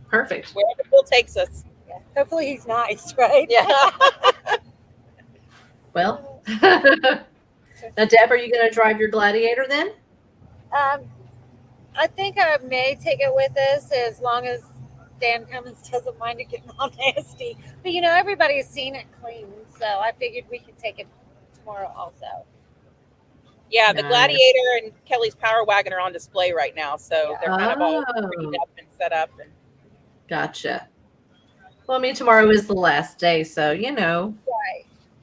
Perfect. wherever Bill takes us. Yeah. Hopefully he's nice, right? Yeah. Well, now, Deb, are you gonna drive your Gladiator then? I think I may take it with us as long as Dan Cummins doesn't mind it getting all nasty. But everybody's seen it clean, so I figured we could take it tomorrow also. Yeah, the Nice. Gladiator and Kelly's Power Wagon are on display right now, so Yeah. they're kind of all Oh. cleaned up and set up. And Gotcha. Well, I mean, tomorrow is the last day, so Right.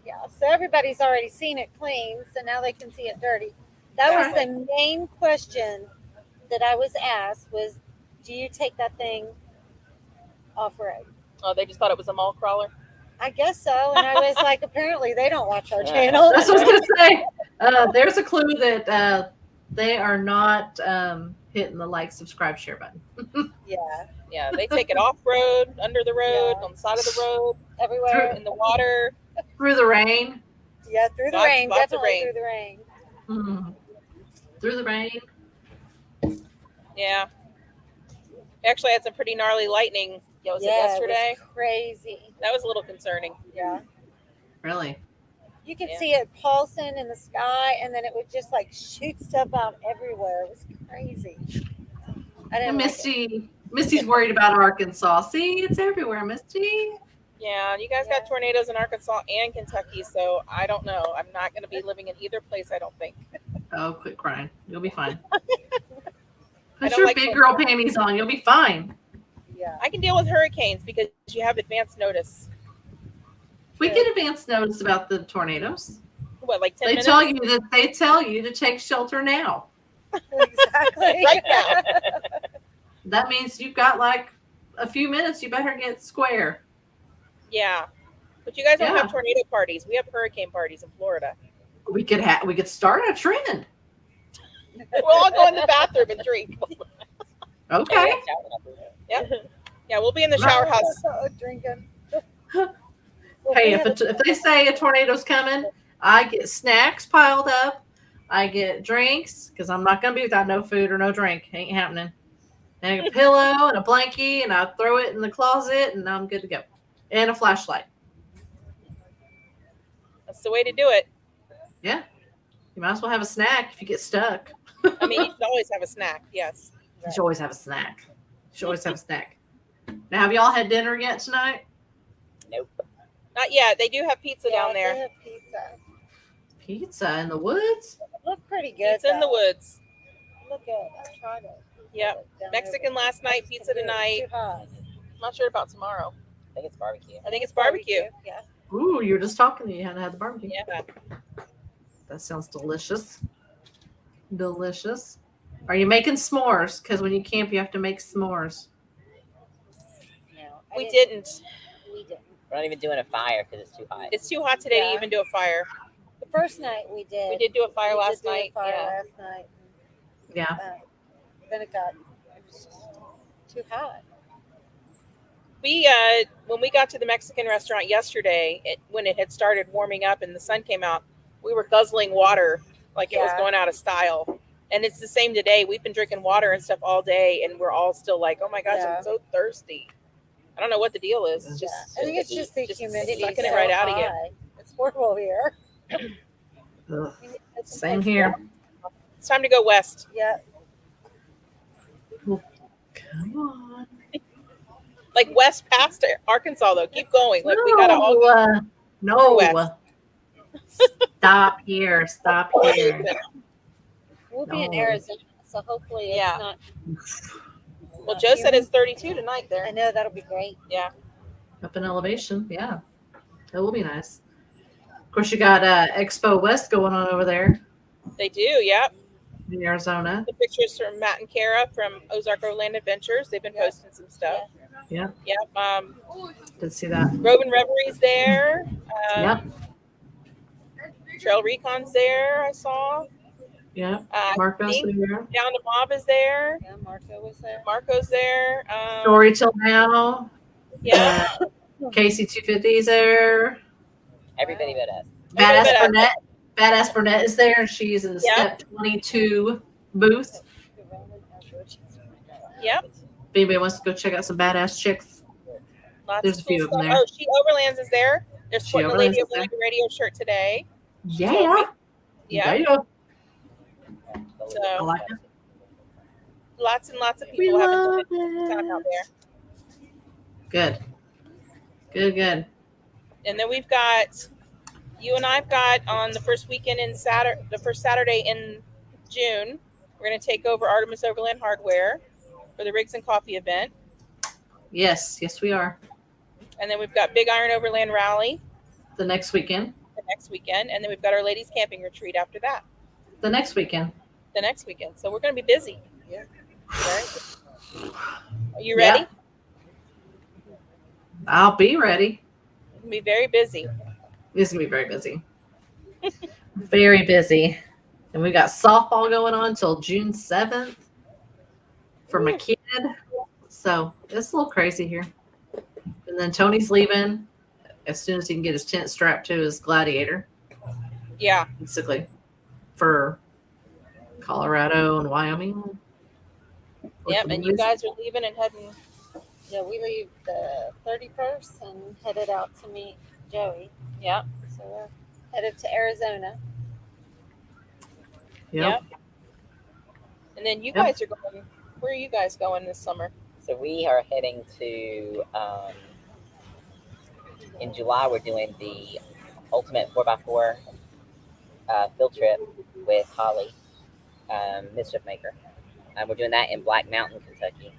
Yeah. So everybody's already seen it clean, so now they can see it dirty. That was the main question that I was asked was, do you take that thing off-road? oh, they just thought it was a mall crawler. I guess so. And I was like, apparently they don't watch our channel. that's what I was gonna say. There's a clue that they are not hitting the like, subscribe, share button. Yeah. Yeah, they take it off road, under the road, Yeah. on the side of the road, Everywhere. in the water. Through the rain. Yeah, through the Lots- rain. lots of Definitely rain. through the rain. Mhm. Through the rain. Yeah. Actually had some pretty gnarly lightning. Yeah, was it yesterday? It was crazy. That was a little concerning. Yeah. Really. You could Yeah. see it pulsing in the sky, and then it would just like shoot stuff out everywhere. It was crazy. I And didn't like it. Misty's worried about Arkansas. See, it's everywhere, Misty. Yeah, you guys got tornadoes in Arkansas and Kentucky, so I don't know. I'm not going to be living in either place, I don't think. Oh, quit crying. You'll be fine. I Put don't your like big girl panties on. You'll be fine. Yeah. I can deal with hurricanes because you have advance notice. We get advance notice about the tornadoes. What, like 10 They minutes? tell you to take shelter now. Exactly. Right now. That means you've got like a few minutes. You better get square. Yeah. But you guys don't Yeah. have tornado parties. We have hurricane parties in Florida. We could start a trend. We'll all go in the bathroom and drink. Okay. Yep. Yeah, we'll be in the shower house. Drinking. Hey, if they say a tornado's coming, I get snacks piled up. I get drinks because I'm not gonna be without no food or no drink. Ain't happening. And a pillow and a blankie, and I throw it in the closet, and I'm good to go. And a flashlight. That's the way to do it. Yeah. You might as well have a snack if you get stuck. I mean, you should always have a snack. Yes. You should always have a snack. You should always have a snack. Now, have y'all had dinner yet tonight? Nope. Not yet. They do have pizza down They there. have pizza. Pizza in the woods? Look pretty good. It's in the woods. Look good. I tried it. Yep. Mexican last night, pizza tonight. Too hot. I'm not sure about tomorrow. I think it's barbecue. I think it's barbecue. Yeah. Ooh, you were just talking that you hadn't had the barbecue. Yeah. That sounds delicious. Delicious. Are you making s'mores? Because when you camp, you have to make s'mores. No, We didn't. We didn't. We're not even doing a fire because it's too hot. It's too hot today to Yeah. even do a fire. The first night we did. We did do a fire We did last do a night. fire Yeah. last night. Yeah. Then it was too hot. We when we got to the Mexican restaurant yesterday, when it had started warming up and the sun came out, we were guzzling water like it was Yeah. going out of style. And it's the same today. We've been drinking water and stuff all day, and we're all still like, "Oh my gosh, Yeah. I'm so thirsty." I don't know what the deal is. It's just I think it's just the humidity. sucking it so right out of you. high. It's horrible here. Ugh. Same here. It's time to go west. Yeah. Come on. Like west past Arkansas, though. Keep going. Like we gotta all go No. west. Stop here. Stop here. We'll be in No. Arizona, so hopefully it's Yeah. not. Well, Joe said it's 32 tonight there. I know that'll be great. Yeah. Up in elevation. Yeah. That will be nice. Of course, you got Expo West going on over there They do. Yep. in Arizona. The pictures from Matt and Kara from Ozark Overland Adventures. They've been posting some stuff. Yeah. Yep. Did see that. Roving Reveries there. Yep. Trail Recon's there. I saw. Yeah. I Marco's think there. Down to Mob is there. Yeah, Marco was there. Marco's there. Story Till Now. Yeah. Casey 250 is there. Everybody but us. Badass bit of- Burnett. Badass Burnett is there. She's in the Yeah. Step 22 booth. Yep. If anybody wants to go check out some badass chicks, Lots There's of a few cool of them stuff. there. Oh, She Overlands is there. They're She sporting the Overlands Lady is there. Overland Radio shirt today. yeah. Yeah. Yeah. I So like it. lots and lots of We people having love a good time out it. there. Good. Good, good. And then we've got you and I've got on the first weekend in the first Saturday in June. We're going to take over Artemis Overland Hardware for the Rigs and Coffee event. Yes, yes, we are. And then we've got Big Iron Overland Rally The next weekend. the next weekend. And then we've got our ladies camping retreat after that, The next weekend. the next weekend. So we're going to be busy. Yeah. Right? Are you ready? Yeah. I'll be ready. We're going to be very busy. It's gonna be very busy. Very busy. And we got softball going on till June 7th for my kid. So it's a little crazy here. And then Tony's leaving as soon as he can get his tent strapped to his Gladiator, Yeah. basically, for Colorado and Wyoming. Yep. And you guys are leaving and heading. Yeah, we leave the 31st and headed out to meet Joey. Yep. So we're headed to Arizona. Yep. And then you Yep. guys are going. Where are you guys going this summer? So we are heading to, in July, we're doing the Ultimate 4x4 field trip with Holly, Mischief Maker. We're doing that in Black Mountain, Kentucky.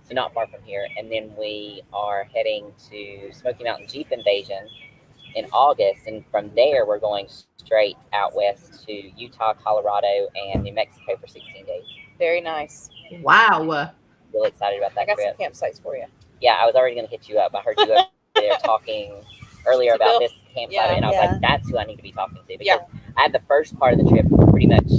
So not far from here. And then we are heading to Smoky Mountain Jeep Invasion in August. And from there, we're going straight out west to Utah, Colorado, and New Mexico for 16 days. Very nice. Wow. Really excited about I that got trip. some campsites for you. Yeah, I was already going to hit you up. I heard you up there talking earlier To about Bill. this campsite, Yeah. and I was Yeah. like, that's who I need to be talking to. Because Yeah. I had the first part of the trip pretty much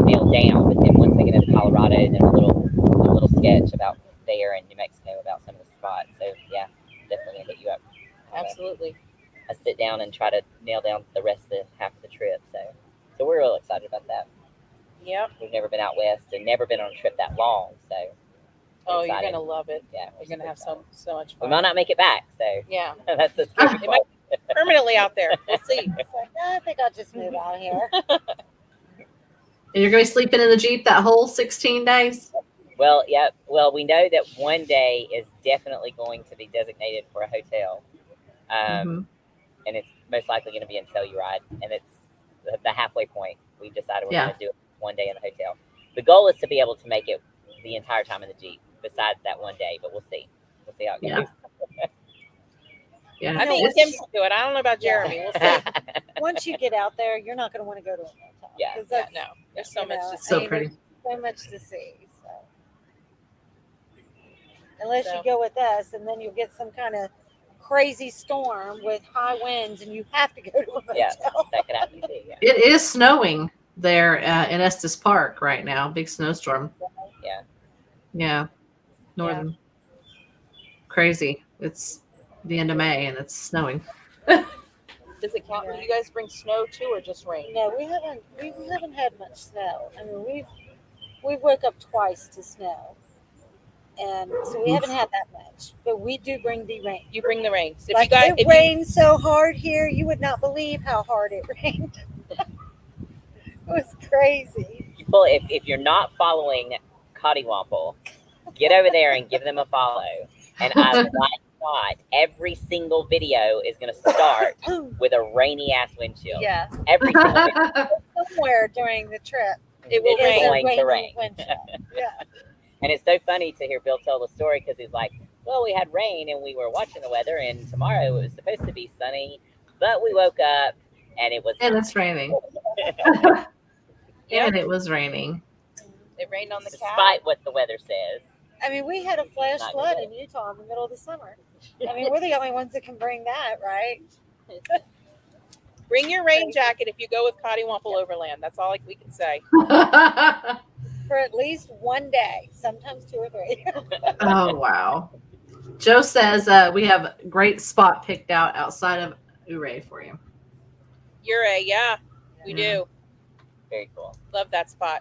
nailed down, but then once I get into Colorado, then a little sketch about there in New Mexico about some of the spots. So yeah, definitely going to hit you up. Absolutely. I sit down and try to nail down the rest of the half of the trip. So we're real excited about that. Yep. We've never been out west and never been on a trip that long. So Oh, excited. you're gonna love it. Yeah, You're gonna have so much we fun. might not make it back. So Yeah. that's the scary It part. permanently out there. We'll see. It's like, I think I'll just move out here. And you're going to be sleeping in the Jeep that whole 16 days? Well, yeah. Well, we know that one day is definitely going to be designated for a hotel. And it's most likely going to be in Telluride. And it's the halfway point. We've decided we're going to do it one day in the hotel. The goal is to be able to make it the entire time in the Jeep, besides that one day, but we'll see. We'll see how it goes. Yeah. I think Kim should do it. I don't know about Jeremy. We'll see. Once you get out there, you're not going to want to go to a motel. Yeah. No. There's so much to see. So pretty. So much to see. So unless you go with us, and then you'll get some kind of crazy storm with high winds, and you have to go to a motel. Yeah, that could happen too. Yeah. It is snowing there in Estes Park right now. Big snowstorm. Yeah. Yeah. Northern. Crazy. It's the end of May and it's snowing. Does it count when you guys bring snow too, or just rain? No, we haven't had much snow. I mean, we've woke up twice to snow, and so we haven't had that much. But we do bring the rain. You bring the rain. So Like it rained so hard here, you would not believe how hard it rained. It was crazy. If you're not following Cottywomple, get over there and give them a follow. And I not every single video is going to start with a rainy ass wind chill. Yeah. Every single video. Somewhere during the trip, it will going to rain. Yeah. And it's so funny to hear Bill tell the story because he's like, well, we had rain and we were watching the weather, and tomorrow it was supposed to be sunny, but we woke up and it was. And it's raining. And it was raining. It rained on the cat. Despite what the weather says. I mean, we had a flash flood in Utah in the middle of the summer. I mean, we're the only ones that can bring that, right? Bring your rain jacket if you go with Cottywomple Overland. That's all we can say. For at least one day, sometimes 2 or 3. Oh, wow. Joe says we have a great spot picked out outside of Ouray for you. Ouray, yeah, we do. Very cool. Love that spot.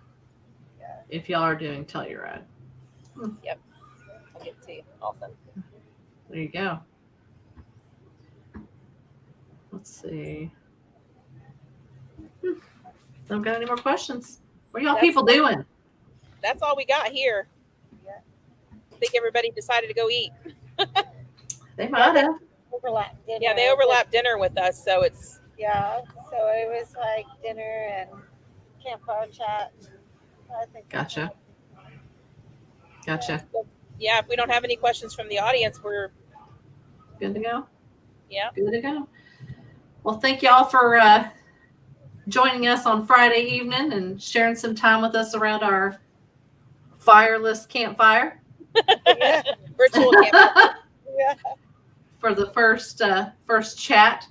If y'all are doing Telluride. Yep. I'll get to you. Awesome. There you go. Let's see. Don't got any more questions. What are y'all people doing? That's all we got here. I think everybody decided to go eat. They might have. Overlap dinner. Yeah, they overlap dinner with us, so it's. Yeah, so it was like dinner and campfire chat. I think. Gotcha. Yeah, if we don't have any questions from the audience, we're good to go. Yeah. Good to go. Well, thank y'all for joining us on Friday evening and sharing some time with us around our fireless campfire. Yeah. Virtual campfire. Yeah. For the first chat.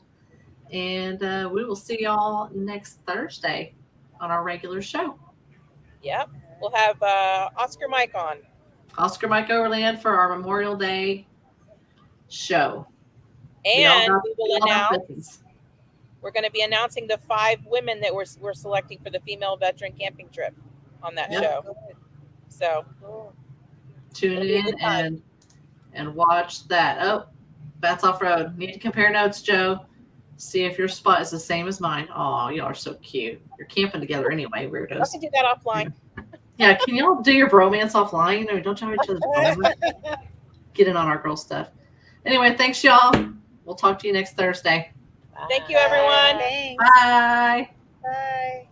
And we will see y'all next Thursday on our regular show. Yep. We'll have Oscar Mike on. Oscar Mike Overland for our Memorial Day show. And we will announce, we're going to be announcing the 5 women that we're selecting for the female veteran camping trip on that show. So tune in and watch that. Oh, Bats Off Road. Need to compare notes, Joe. See if your spot is the same as mine. Oh, y'all are so cute. You're camping together anyway, weirdos. I can do that offline. Yeah, can y'all do your bromance offline? You know, don't tell each other's bromance. Get in on our girl stuff. Anyway, thanks, y'all. We'll talk to you next Thursday. Thank you, everyone. Thanks. Bye. Bye.